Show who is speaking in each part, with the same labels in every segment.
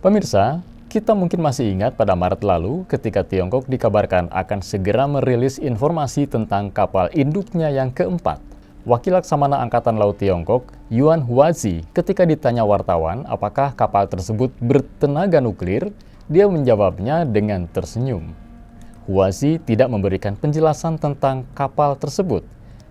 Speaker 1: Pemirsa, kita mungkin masih ingat pada Maret lalu ketika Tiongkok dikabarkan akan segera merilis informasi tentang kapal induknya yang keempat. Wakil Laksamana Angkatan Laut Tiongkok, Yuan Huazi, ketika ditanya wartawan apakah kapal tersebut bertenaga nuklir, dia menjawabnya dengan tersenyum. Huazi tidak memberikan penjelasan tentang kapal tersebut.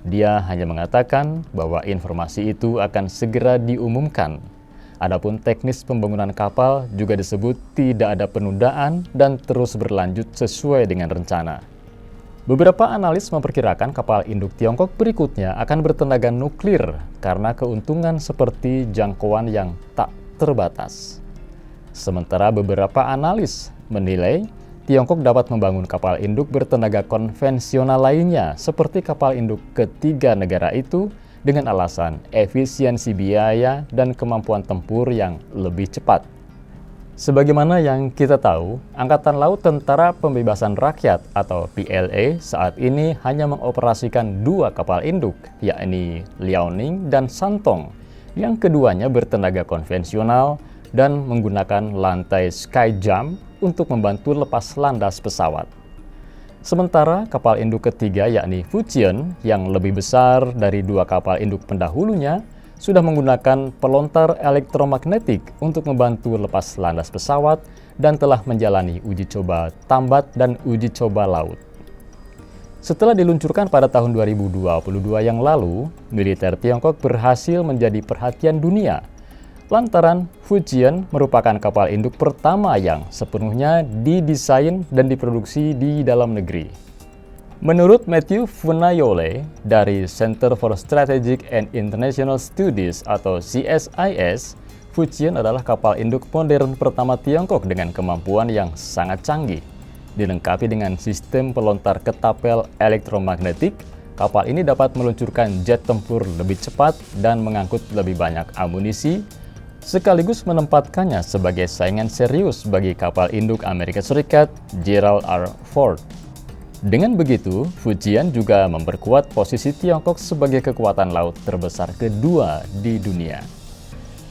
Speaker 1: Dia hanya mengatakan bahwa informasi itu akan segera diumumkan. Adapun teknis pembangunan kapal juga disebut tidak ada penundaan dan terus berlanjut sesuai dengan rencana. Beberapa analis memperkirakan kapal induk Tiongkok berikutnya akan bertenaga nuklir karena keuntungan seperti jangkauan yang tak terbatas. Sementara beberapa analis menilai Tiongkok dapat membangun kapal induk bertenaga konvensional lainnya seperti kapal induk ketiga negara itu dengan alasan efisiensi biaya dan kemampuan tempur yang lebih cepat. Sebagaimana yang kita tahu, Angkatan Laut Tentara Pembebasan Rakyat atau PLA saat ini hanya mengoperasikan dua kapal induk, yakni Liaoning dan Santong, yang keduanya bertenaga konvensional dan menggunakan lantai Skyjump untuk membantu lepas landas pesawat. Sementara kapal induk ketiga yakni Fujian yang lebih besar dari dua kapal induk pendahulunya sudah menggunakan pelontar elektromagnetik untuk membantu lepas landas pesawat dan telah menjalani uji coba tambat dan uji coba laut. Setelah diluncurkan pada tahun 2022 yang lalu, militer Tiongkok berhasil menjadi perhatian dunia lantaran Fujian merupakan kapal induk pertama yang sepenuhnya didesain dan diproduksi di dalam negeri. Menurut Matthew Funayole dari Center for Strategic and International Studies atau CSIS, Fujian adalah kapal induk modern pertama Tiongkok dengan kemampuan yang sangat canggih. Dilengkapi dengan sistem pelontar ketapel elektromagnetik, kapal ini dapat meluncurkan jet tempur lebih cepat dan mengangkut lebih banyak amunisi, sekaligus menempatkannya sebagai saingan serius bagi kapal induk Amerika Serikat Gerald R. Ford. Dengan begitu, Fujian juga memperkuat posisi Tiongkok sebagai kekuatan laut terbesar kedua di dunia.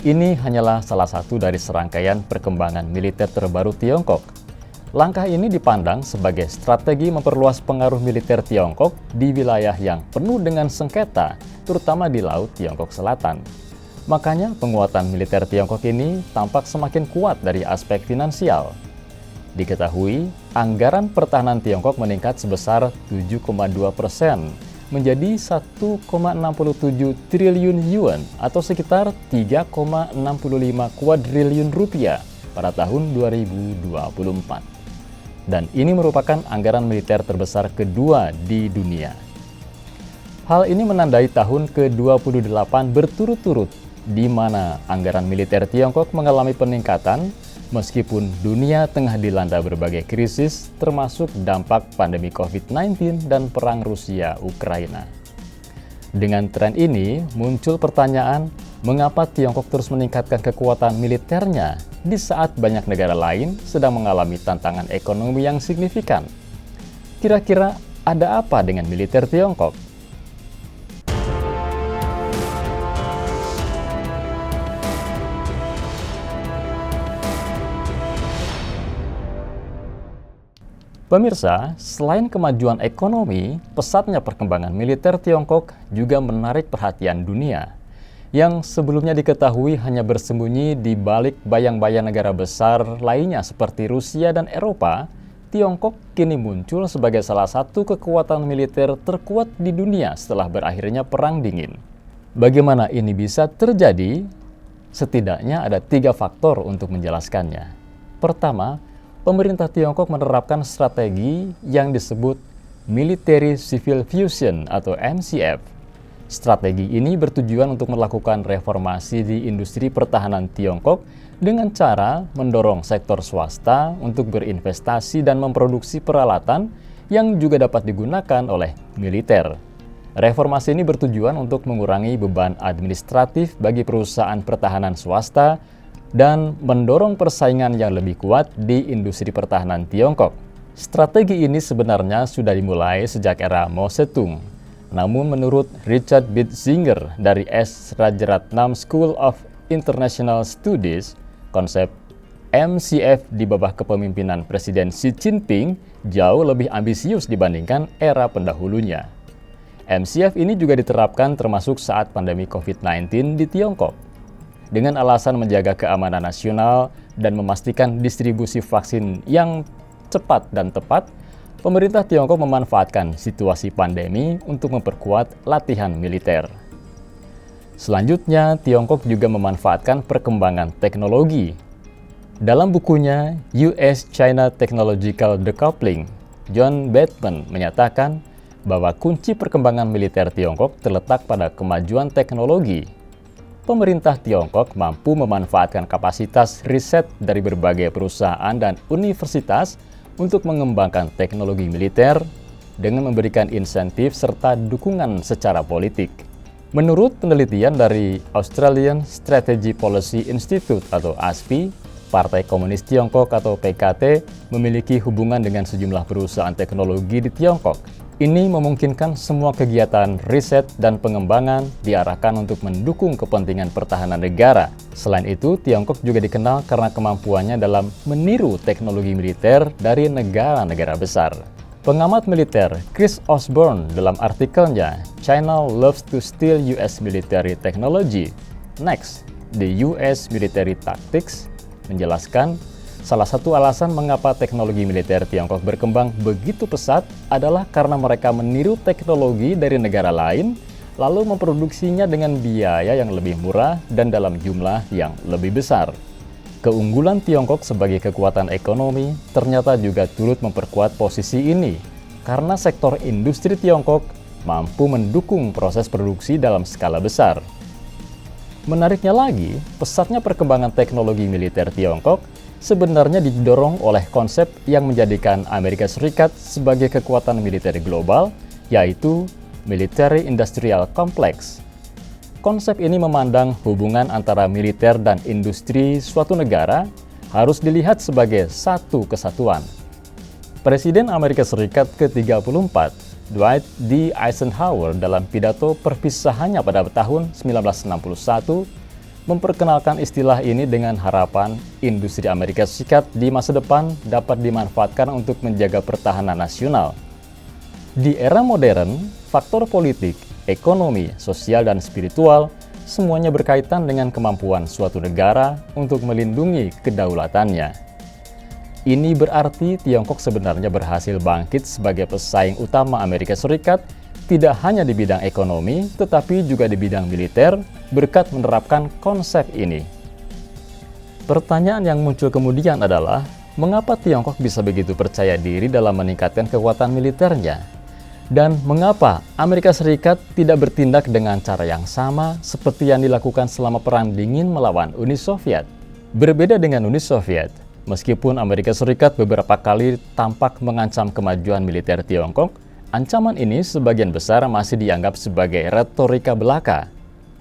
Speaker 1: Ini hanyalah salah satu dari serangkaian perkembangan militer terbaru Tiongkok. Langkah ini dipandang sebagai strategi memperluas pengaruh militer Tiongkok di wilayah yang penuh dengan sengketa, terutama di Laut Tiongkok Selatan. Makanya penguatan militer Tiongkok ini tampak semakin kuat dari aspek finansial. Diketahui, anggaran pertahanan Tiongkok meningkat sebesar 7,2% menjadi 1,67 triliun yuan atau sekitar 3,65 kuadriliun rupiah pada tahun 2024. Dan ini merupakan anggaran militer terbesar kedua di dunia. Hal ini menandai tahun ke-28 berturut-turut di mana anggaran militer Tiongkok mengalami peningkatan meskipun dunia tengah dilanda berbagai krisis termasuk dampak pandemi COVID-19 dan perang Rusia-Ukraina. Dengan tren ini, muncul pertanyaan mengapa Tiongkok terus meningkatkan kekuatan militernya di saat banyak negara lain sedang mengalami tantangan ekonomi yang signifikan. Kira-kira ada apa dengan militer Tiongkok? Pemirsa, selain kemajuan ekonomi, pesatnya perkembangan militer Tiongkok juga menarik perhatian dunia. Yang sebelumnya diketahui hanya bersembunyi di balik bayang-bayang negara besar lainnya seperti Rusia dan Eropa, Tiongkok kini muncul sebagai salah satu kekuatan militer terkuat di dunia setelah berakhirnya Perang Dingin. Bagaimana ini bisa terjadi? Setidaknya ada 3 faktor untuk menjelaskannya. Pertama, pemerintah Tiongkok menerapkan strategi yang disebut Military Civil Fusion atau MCF. Strategi ini bertujuan untuk melakukan reformasi di industri pertahanan Tiongkok dengan cara mendorong sektor swasta untuk berinvestasi dan memproduksi peralatan yang juga dapat digunakan oleh militer. Reformasi ini bertujuan untuk mengurangi beban administratif bagi perusahaan pertahanan swasta dan mendorong persaingan yang lebih kuat di industri pertahanan Tiongkok. Strategi ini sebenarnya sudah dimulai sejak era Mao Zedong. Namun menurut Richard Bitzinger dari S. Rajaratnam School of International Studies, konsep MCF di bawah kepemimpinan Presiden Xi Jinping jauh lebih ambisius dibandingkan era pendahulunya. MCF ini juga diterapkan termasuk saat pandemi COVID-19 di Tiongkok. Dengan alasan menjaga keamanan nasional dan memastikan distribusi vaksin yang cepat dan tepat, pemerintah Tiongkok memanfaatkan situasi pandemi untuk memperkuat latihan militer. Selanjutnya, Tiongkok juga memanfaatkan perkembangan teknologi. Dalam bukunya US-China Technological Decoupling, John Bateman menyatakan bahwa kunci perkembangan militer Tiongkok terletak pada kemajuan teknologi. Pemerintah Tiongkok mampu memanfaatkan kapasitas riset dari berbagai perusahaan dan universitas untuk mengembangkan teknologi militer dengan memberikan insentif serta dukungan secara politik. Menurut penelitian dari Australian Strategy Policy Institute atau ASPI, Partai Komunis Tiongkok atau PKT memiliki hubungan dengan sejumlah perusahaan teknologi di Tiongkok. Ini memungkinkan semua kegiatan riset dan pengembangan diarahkan untuk mendukung kepentingan pertahanan negara. Selain itu, Tiongkok juga dikenal karena kemampuannya dalam meniru teknologi militer dari negara-negara besar. Pengamat militer Chris Osborne dalam artikelnya China Loves to Steal US Military Technology, Next, the US Military Tactics, menjelaskan salah satu alasan mengapa teknologi militer Tiongkok berkembang begitu pesat adalah karena mereka meniru teknologi dari negara lain lalu memproduksinya dengan biaya yang lebih murah dan dalam jumlah yang lebih besar. Keunggulan Tiongkok sebagai kekuatan ekonomi ternyata juga turut memperkuat posisi ini karena sektor industri Tiongkok mampu mendukung proses produksi dalam skala besar. Menariknya lagi, pesatnya perkembangan teknologi militer Tiongkok sebenarnya didorong oleh konsep yang menjadikan Amerika Serikat sebagai kekuatan militer global, yaitu Military Industrial Complex. Konsep ini memandang hubungan antara militer dan industri suatu negara harus dilihat sebagai satu kesatuan. Presiden Amerika Serikat ke-34, Dwight D. Eisenhower dalam pidato perpisahannya pada tahun 1961 memperkenalkan istilah ini dengan harapan industri Amerika Serikat di masa depan dapat dimanfaatkan untuk menjaga pertahanan nasional. Di era modern, faktor politik, ekonomi, sosial, dan spiritual semuanya berkaitan dengan kemampuan suatu negara untuk melindungi kedaulatannya. Ini berarti Tiongkok sebenarnya berhasil bangkit sebagai pesaing utama Amerika Serikat tidak hanya di bidang ekonomi, tetapi juga di bidang militer berkat menerapkan konsep ini. Pertanyaan yang muncul kemudian adalah, mengapa Tiongkok bisa begitu percaya diri dalam meningkatkan kekuatan militernya? Dan mengapa Amerika Serikat tidak bertindak dengan cara yang sama seperti yang dilakukan selama Perang Dingin melawan Uni Soviet? Berbeda dengan Uni Soviet, meskipun Amerika Serikat beberapa kali tampak mengancam kemajuan militer Tiongkok, ancaman ini sebagian besar masih dianggap sebagai retorika belaka.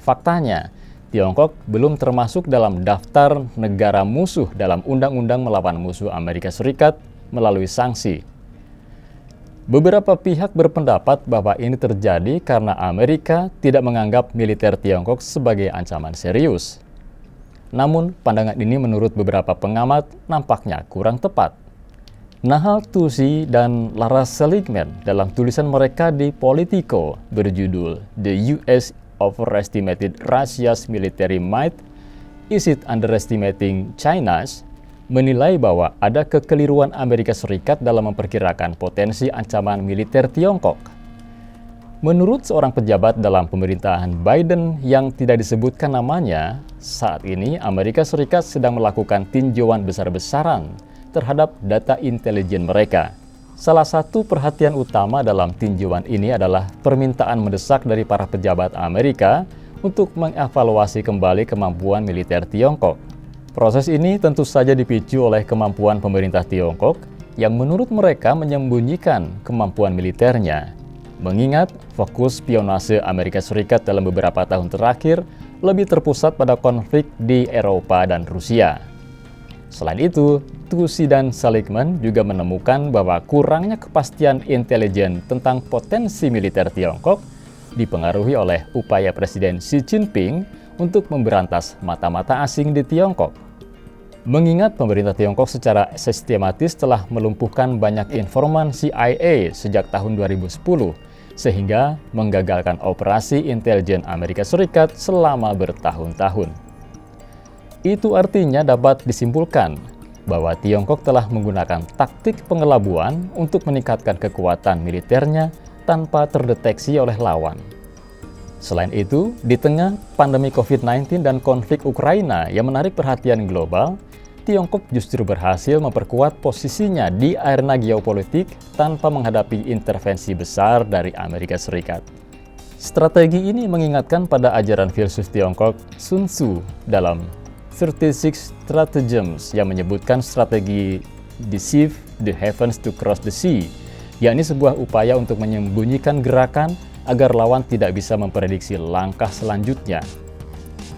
Speaker 1: Faktanya, Tiongkok belum termasuk dalam daftar negara musuh dalam Undang-Undang melawan musuh Amerika Serikat melalui sanksi. Beberapa pihak berpendapat bahwa ini terjadi karena Amerika tidak menganggap militer Tiongkok sebagai ancaman serius. Namun, pandangan ini menurut beberapa pengamat nampaknya kurang tepat. Nahal Tusi dan Lara Seligman dalam tulisan mereka di Politico berjudul The US Overestimated Russia's Military Might, Is It Underestimating China's? Menilai bahwa ada kekeliruan Amerika Serikat dalam memperkirakan potensi ancaman militer Tiongkok. Menurut seorang pejabat dalam pemerintahan Biden yang tidak disebutkan namanya, saat ini Amerika Serikat sedang melakukan tinjauan besar-besaran terhadap data intelijen mereka. Salah satu perhatian utama dalam tinjauan ini adalah permintaan mendesak dari para pejabat Amerika untuk mengevaluasi kembali kemampuan militer Tiongkok. Proses ini tentu saja dipicu oleh kemampuan pemerintah Tiongkok yang menurut mereka menyembunyikan kemampuan militernya. Mengingat fokus spionase Amerika Serikat dalam beberapa tahun terakhir lebih terpusat pada konflik di Eropa dan Rusia. Selain itu, Tusi dan Seligman juga menemukan bahwa kurangnya kepastian intelijen tentang potensi militer Tiongkok dipengaruhi oleh upaya Presiden Xi Jinping untuk memberantas mata-mata asing di Tiongkok. Mengingat pemerintah Tiongkok secara sistematis telah melumpuhkan banyak informan CIA sejak tahun 2010, sehingga menggagalkan operasi intelijen Amerika Serikat selama bertahun-tahun. Itu artinya dapat disimpulkan bahwa Tiongkok telah menggunakan taktik pengelabuan untuk meningkatkan kekuatan militernya tanpa terdeteksi oleh lawan. Selain itu, di tengah pandemi COVID-19 dan konflik Ukraina yang menarik perhatian global, Tiongkok justru berhasil memperkuat posisinya di arena geopolitik tanpa menghadapi intervensi besar dari Amerika Serikat. Strategi ini mengingatkan pada ajaran filsuf Tiongkok Sun Tzu dalam 36 Stratagems yang menyebutkan strategi deceive the heavens to cross the sea, yakni sebuah upaya untuk menyembunyikan gerakan agar lawan tidak bisa memprediksi langkah selanjutnya.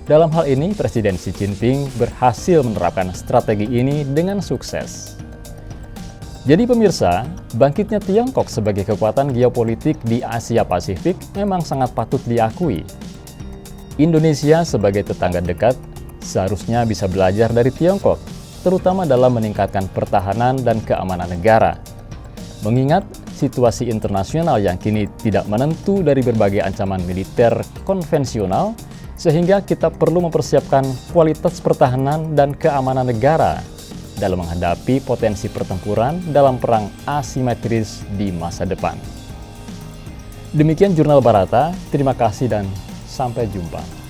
Speaker 1: Dalam hal ini, Presiden Xi Jinping berhasil menerapkan strategi ini dengan sukses. Jadi pemirsa, bangkitnya Tiongkok sebagai kekuatan geopolitik di Asia Pasifik memang sangat patut diakui. Indonesia sebagai tetangga dekat seharusnya bisa belajar dari Tiongkok, terutama dalam meningkatkan pertahanan dan keamanan negara. Mengingat situasi internasional yang kini tidak menentu dari berbagai ancaman militer konvensional, sehingga kita perlu mempersiapkan kualitas pertahanan dan keamanan negara dalam menghadapi potensi pertempuran dalam perang asimetris di masa depan. Demikian Jurnal Barata, terima kasih dan sampai jumpa.